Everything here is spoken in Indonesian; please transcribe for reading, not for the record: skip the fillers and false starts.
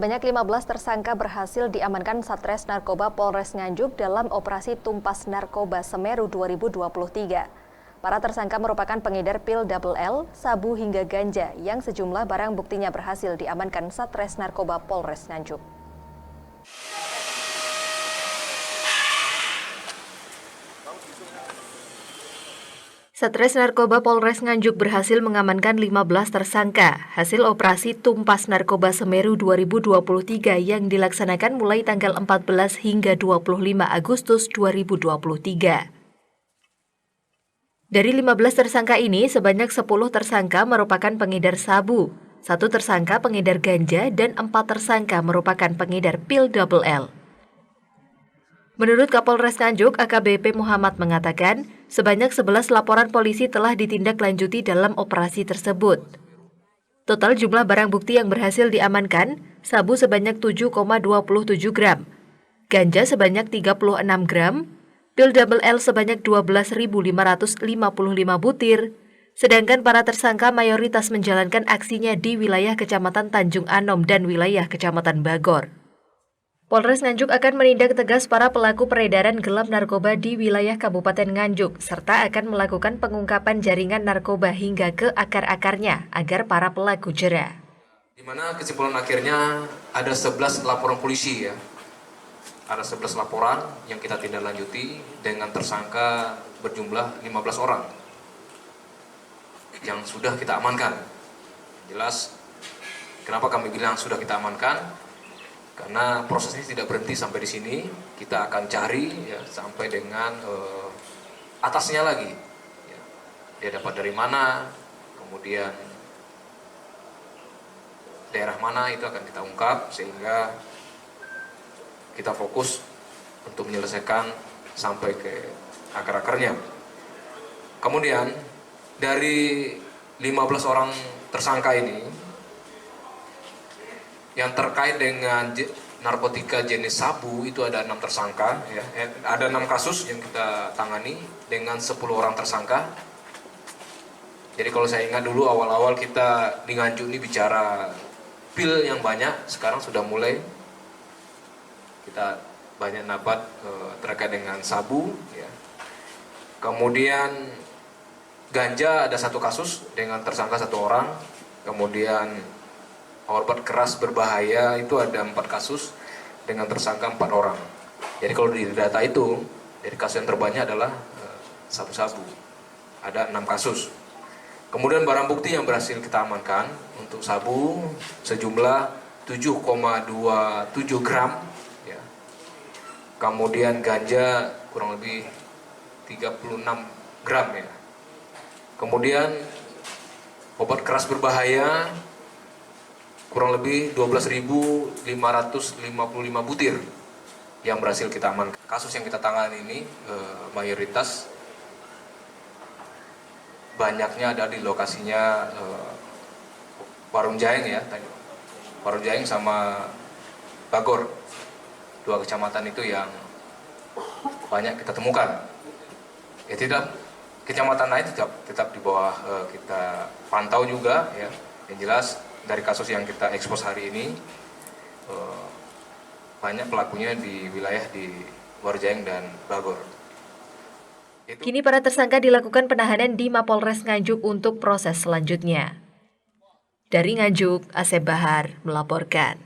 Sebanyak 15 tersangka berhasil diamankan Satres Narkoba Polres Nganjuk dalam operasi Tumpas Narkoba Semeru 2023. Para tersangka merupakan pengedar pil double L, sabu hingga ganja yang sejumlah barang buktinya berhasil diamankan Satres Narkoba Polres Nganjuk. Satres Narkoba Polres Nganjuk berhasil mengamankan 15 tersangka hasil operasi Tumpas Narkoba Semeru 2023 yang dilaksanakan mulai tanggal 14 hingga 25 Agustus 2023. Dari 15 tersangka ini, sebanyak 10 tersangka merupakan pengedar sabu, 1 tersangka pengedar ganja, dan 4 tersangka merupakan pengedar pil double L. Menurut Kapolres Nganjuk, AKBP Muhammad mengatakan, sebanyak 11 laporan polisi telah ditindaklanjuti dalam operasi tersebut. Total jumlah barang bukti yang berhasil diamankan, sabu sebanyak 7,27 gram, ganja sebanyak 36 gram, pil double L sebanyak 12.555 butir, sedangkan para tersangka mayoritas menjalankan aksinya di wilayah Kecamatan Tanjung Anom dan wilayah Kecamatan Bagor. Polres Nganjuk akan menindak tegas para pelaku peredaran gelap narkoba di wilayah Kabupaten Nganjuk, serta akan melakukan pengungkapan jaringan narkoba hingga ke akar-akarnya agar para pelaku jera. Di mana kesimpulan akhirnya ada 11 laporan polisi ya. Ada 11 laporan yang kita tindak lanjuti dengan tersangka berjumlah 15 orang yang sudah kita amankan. Jelas, kenapa kami bilang sudah kita amankan? Karena proses ini tidak berhenti sampai di sini, kita akan cari ya, sampai dengan atasnya lagi. Ya. Dia dapat dari mana, kemudian daerah mana itu akan kita ungkap sehingga kita fokus untuk menyelesaikan sampai ke akar-akarnya. Kemudian dari 15 orang tersangka ini, yang terkait dengan narkotika jenis sabu itu ada 6 tersangka, ya. Ada 6 kasus yang kita tangani dengan 10 orang tersangka. Jadi kalau saya ingat dulu awal-awal kita di Nganjuk ini bicara pil yang banyak, sekarang sudah mulai kita banyak dapat terkait dengan sabu. Ya. Kemudian ganja ada 1 kasus dengan tersangka 1 orang, kemudian obat keras berbahaya itu ada 4 kasus dengan tersangka 4 orang. Jadi kalau di data itu, dari kasus yang terbanyak adalah sabu-sabu. Ada 6 kasus. Kemudian barang bukti yang berhasil kita amankan untuk sabu sejumlah 7,27 gram. Ya. Kemudian ganja kurang lebih 36 gram. Ya. Kemudian obat keras berbahaya kurang lebih 12.555 butir yang berhasil kita amankan. Kasus yang kita tangani ini mayoritas banyaknya ada di lokasinya Warung Jaeng ya, Warung Jaeng sama Bagor, 2 kecamatan itu yang banyak kita temukan. Ya tidak, kecamatan lain tetap di bawah kita pantau juga ya. Yang jelas dari kasus yang kita ekspos hari ini, banyak pelakunya di wilayah di Warjeng dan Bagor. Kini para tersangka dilakukan penahanan di Mapolres Nganjuk untuk proses selanjutnya. Dari Nganjuk, Asep Bahar melaporkan.